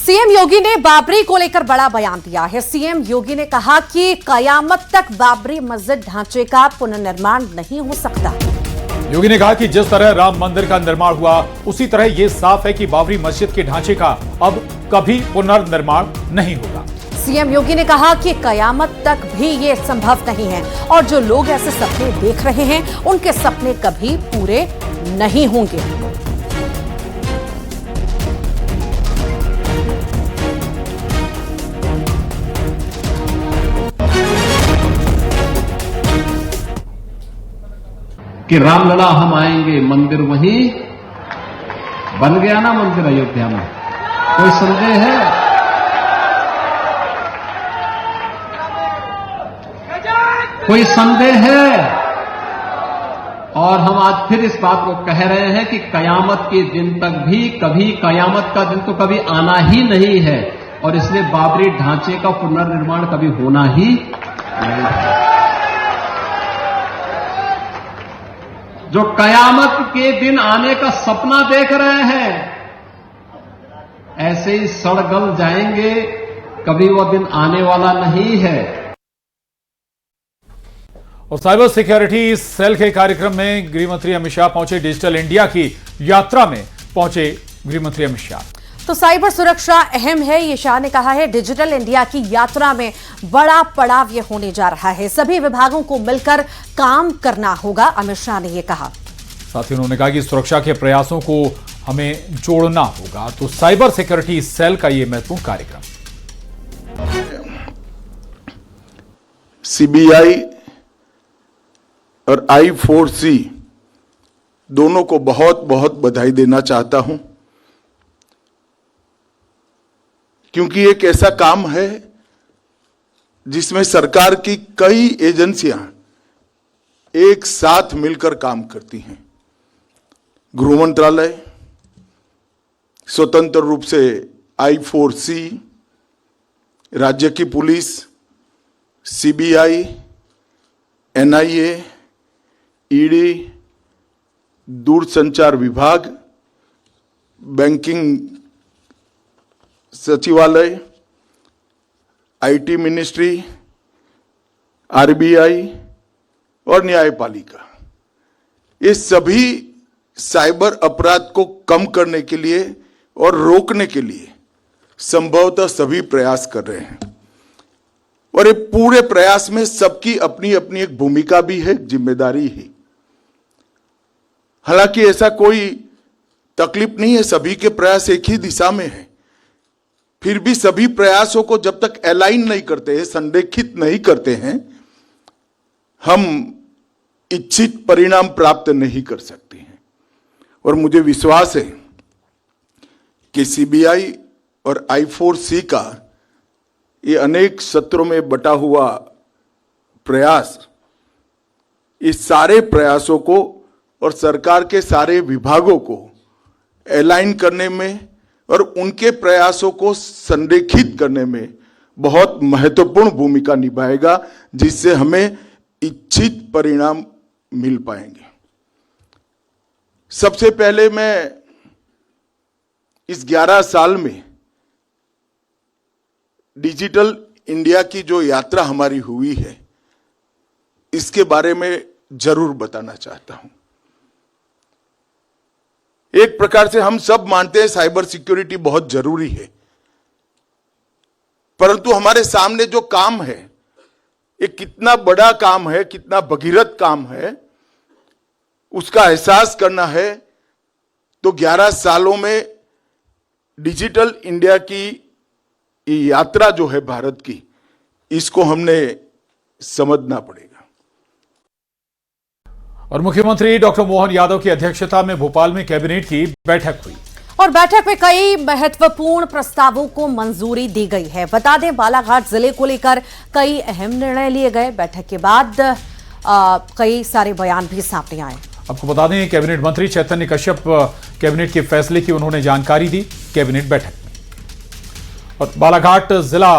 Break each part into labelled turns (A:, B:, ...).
A: CM योगी ने बाबरी को लेकर बड़ा बयान दिया है। सीएम योगी ने कहा कि कयामत तक बाबरी मस्जिद ढांचे का पुनर्निर्माण नहीं हो सकता।
B: योगी ने कहा कि जिस तरह राम मंदिर का निर्माण हुआ उसी तरह यह साफ है कि बाबरी मस्जिद के ढांचे का अब कभी पुनर्निर्माण नहीं होगा।
A: सीएम योगी ने कहा कि कयामत तक भी ये संभव नहीं है और जो लोग ऐसे सपने देख रहे हैं उनके सपने कभी पूरे नहीं होंगे।
C: कि रामलला हम आएंगे, मंदिर वहीं बन गया ना मंदिर अयोध्या में। कोई संदेह है? कोई संदेह है? और हम आज फिर इस बात को कह रहे हैं कि कयामत के दिन तक भी कभी कयामत का दिन तो कभी आना ही नहीं है और इसलिए बाबरी ढांचे का पुनर्निर्माण कभी होना ही नहीं है। जो कयामत के दिन आने का सपना देख रहे हैं ऐसे ही सड़ गल जाएंगे, कभी वह दिन आने वाला नहीं है।
B: और साइबर सिक्योरिटी सेल के कार्यक्रम में गृहमंत्री अमित शाह पहुंचे। डिजिटल इंडिया की यात्रा में पहुंचे गृहमंत्री अमित शाह।
A: तो साइबर सुरक्षा अहम है, ये शाह ने कहा है। डिजिटल इंडिया की यात्रा में बड़ा पड़ाव ये होने जा रहा है। सभी विभागों को मिलकर काम करना होगा, अमित शाह ने ये कहा।
B: साथ ही उन्होंने कहा कि सुरक्षा के प्रयासों को हमें जोड़ना होगा। तो साइबर सिक्योरिटी सेल का ये महत्वपूर्ण कार्यक्रम।
D: सीबीआई और I4C दोनों को बहुत बहुत बधाई देना चाहता हूं, क्योंकि एक ऐसा काम है जिसमें सरकार की कई एजेंसियां एक साथ मिलकर काम करती हैं। गृह मंत्रालय, स्वतंत्र रूप से I4C, राज्य की पुलिस, सीबीआई, NIA, ईडी, दूरसंचार विभाग, बैंकिंग सचिवालय, IT मिनिस्ट्री, RBI और न्यायपालिका, ये सभी साइबर अपराध को कम करने के लिए और रोकने के लिए संभवतः सभी प्रयास कर रहे हैं। और ये पूरे प्रयास में सबकी अपनी अपनी एक भूमिका भी है, जिम्मेदारी है। हालांकि ऐसा कोई तकलीफ नहीं है, सभी के प्रयास एक ही दिशा में है। फिर भी सभी प्रयासों को जब तक अलाइन नहीं करते हैं, संरेखित नहीं करते हैं, हम इच्छित परिणाम प्राप्त नहीं कर सकते हैं। और मुझे विश्वास है कि सीबीआई और I4C का ये अनेक सत्रों में बटा हुआ प्रयास, इस सारे प्रयासों को और सरकार के सारे विभागों को अलाइन करने में और उनके प्रयासों को संरेखित करने में बहुत महत्वपूर्ण भूमिका निभाएगा, जिससे हमें इच्छित परिणाम मिल पाएंगे। सबसे पहले मैं इस 11 साल में डिजिटल इंडिया की जो यात्रा हमारी हुई है, इसके बारे में जरूर बताना चाहता हूं। एक प्रकार से हम सब मानते हैं साइबर सिक्योरिटी बहुत जरूरी है, परंतु हमारे सामने जो काम है ये कितना बड़ा काम है, कितना भगीरथ काम है, उसका एहसास करना है। तो 11 सालों में डिजिटल इंडिया की ये यात्रा जो है भारत की, इसको हमने समझना पड़ेगा।
B: और मुख्यमंत्री डॉक्टर मोहन यादव की अध्यक्षता में भोपाल में कैबिनेट की बैठक हुई
A: और बैठक में कई महत्वपूर्ण प्रस्तावों को मंजूरी दी गई है। बता दें, बालाघाट जिले को लेकर कई अहम निर्णय लिए गए। बैठक के बाद कई सारे बयान भी सामने आए।
B: आपको बता दें, कैबिनेट मंत्री चैतन्य कश्यप कैबिनेट के फैसले की उन्होंने जानकारी दी कैबिनेट बैठक में। और बालाघाट जिला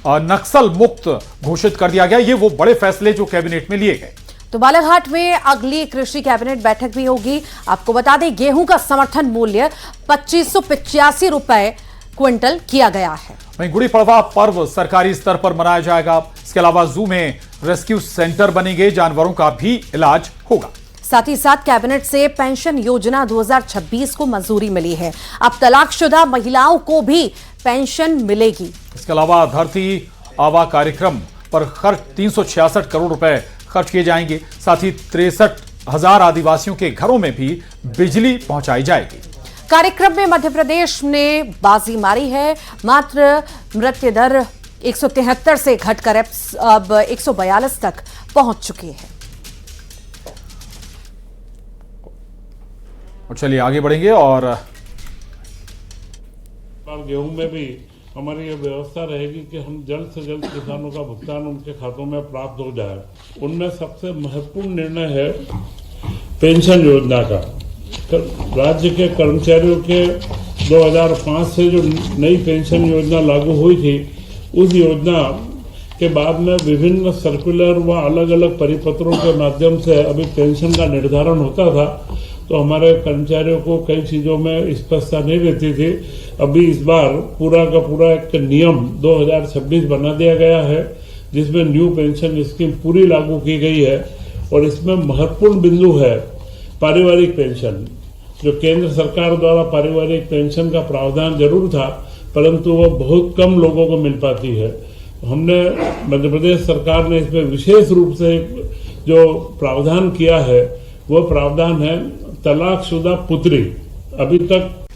B: नक्सल मुक्त घोषित कर दिया गया। ये वो बड़े फैसले जो कैबिनेट में लिए गए।
A: तो बालाघाट में अगली कृषि कैबिनेट बैठक भी होगी। आपको बता दें, गेहूं का समर्थन मूल्य 2585 रुपए क्विंटल किया गया है।
B: वहीं गुड़ी पड़वा पर्व सरकारी स्तर पर मनाया जाएगा। इसके अलावा जू में रेस्क्यू सेंटर बनेंगे, जानवरों का भी इलाज होगा।
A: साथ ही साथ कैबिनेट से पेंशन योजना 2026 को मंजूरी मिली है। अब तलाकशुदा महिलाओं को भी पेंशन मिलेगी।
B: इसके अलावा धरती आबा कार्यक्रम पर खर्च 366 करोड़ रुपए खर्च किए जाएंगे। साथ ही 63,000 आदिवासियों के घरों में भी बिजली पहुंचाई जाएगी।
A: कार्यक्रम में मध्य प्रदेश ने बाजी मारी है। मात्र मृत्यु दर 173 से घटकर अब 142 तक पहुंच चुकी है।
B: और चलिए आगे बढ़ेंगे और
E: गेहूं में भी हमारी ये व्यवस्था रहेगी कि हम जल्द से जल्द किसानों का भुगतान उनके खातों में प्राप्त हो जाए। उनमें सबसे महत्वपूर्ण निर्णय है पेंशन योजना का। राज्य के कर्मचारियों के 2005 से जो नई पेंशन योजना लागू हुई थी, उस योजना के बाद में विभिन्न सर्कुलर व अलग अलग परिपत्रों के माध्यम से अभी पेंशन का निर्धारण होता था, तो हमारे कर्मचारियों को कई चीजों में स्पष्टता नहीं रहती थी। अभी इस बार पूरा का पूरा एक नियम 2026 बना दिया गया है, जिसमें न्यू पेंशन स्कीम पूरी लागू की गई है। और इसमें महत्वपूर्ण बिंदु है पारिवारिक पेंशन। जो केंद्र सरकार द्वारा पारिवारिक पेंशन का प्रावधान जरूर था, परंतु वह बहुत कम लोगों को मिल पाती है। हमने मध्य प्रदेश सरकार ने इसमें विशेष रूप से जो प्रावधान किया है, वह प्रावधान है तलाकशुदा पुत्री। अभी तक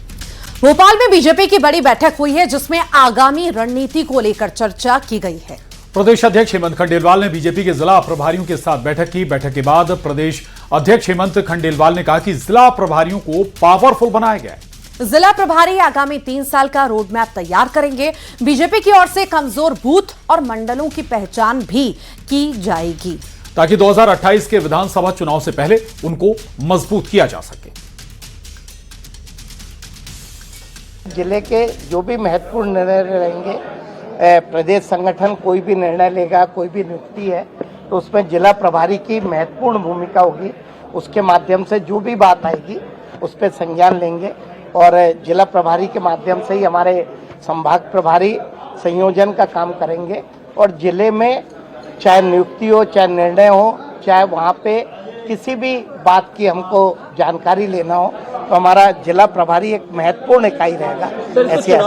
A: भोपाल में बीजेपी की बड़ी बैठक हुई है, जिसमें आगामी रणनीति को लेकर चर्चा की गई है।
B: प्रदेश अध्यक्ष हेमंत खंडेलवाल ने बीजेपी के जिला प्रभारियों के साथ बैठक की। बैठक के बाद प्रदेश अध्यक्ष हेमंत खंडेलवाल ने कहा कि जिला प्रभारियों को पावरफुल बनाया गया है।
A: जिला प्रभारी आगामी 3 साल का रोड मैप तैयार करेंगे। बीजेपी की ओर से कमजोर बूथ और मंडलों की पहचान भी की जाएगी,
B: ताकि 2028 के विधानसभा चुनाव से पहले उनको मजबूत किया जा सके।
F: जिले के जो भी महत्वपूर्ण निर्णय रहेंगे, प्रदेश संगठन कोई भी निर्णय लेगा, कोई भी नियुक्ति है, तो उसमें जिला प्रभारी की महत्वपूर्ण भूमिका होगी। उसके माध्यम से जो भी बात आएगी उस पर संज्ञान लेंगे और जिला प्रभारी के माध्यम से ही हमारे संभाग प्रभारी संयोजन का काम करेंगे। और जिले में चाहे नियुक्ति हो, चाहे निर्णय हो, चाहे वहाँ पे किसी भी बात की हमको जानकारी लेना हो, तो हमारा जिला प्रभारी एक महत्वपूर्ण इकाई रहेगा। ऐसी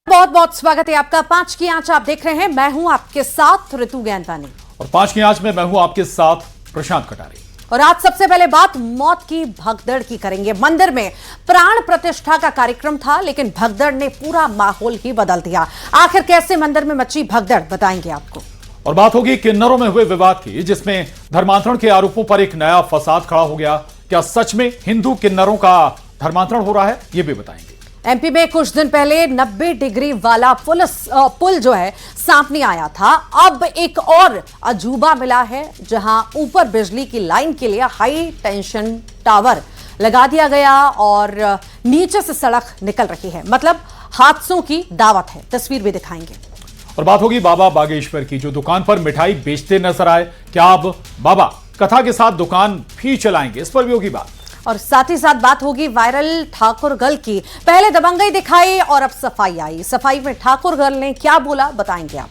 A: बहुत बहुत स्वागत है आपका। 5 की आंच आप देख रहे हैं। मैं हूं आपके साथ ऋतु ज्ञानवानी
B: और 5 की आंच में मैं हूं आपके साथ प्रशांत कटारे।
A: और आज सबसे पहले बात मौत की भगदड़ की करेंगे। मंदिर में प्राण प्रतिष्ठा का कार्यक्रम था, लेकिन भगदड़ ने पूरा माहौल ही बदल दिया। आखिर कैसे मंदिर में मची भगदड़, बताएंगे आपको।
B: और बात होगी किन्नरों में हुए विवाद की, जिसमें धर्मांतरण के आरोपों पर एक नया फसाद खड़ा हो गया। क्या सच में हिंदू किन्नरों का धर्मांतरण हो रहा है, ये भी बताएंगे।
A: एमपी में कुछ दिन पहले 90 डिग्री वाला पुल जो है सामने आया था। अब एक और अजूबा मिला है, जहां ऊपर बिजली की लाइन के लिए हाई टेंशन टावर लगा दिया गया और नीचे से सड़क निकल रही है। मतलब हादसों की दावत है। तस्वीर भी दिखाएंगे।
B: और बात होगी बाबा बागेश्वर की, जो दुकान पर मिठाई बेचते नजर आए। क्या अब बाबा कथा के साथ दुकान भी चलाएंगे, इस पर भी होगी बात।
A: और साथ ही साथ बात होगी वायरल ठाकुर गर्ल की। पहले दबंगई दिखाई और अब सफाई आई। सफाई में ठाकुर गर्ल ने क्या बोला, बताएंगे आप।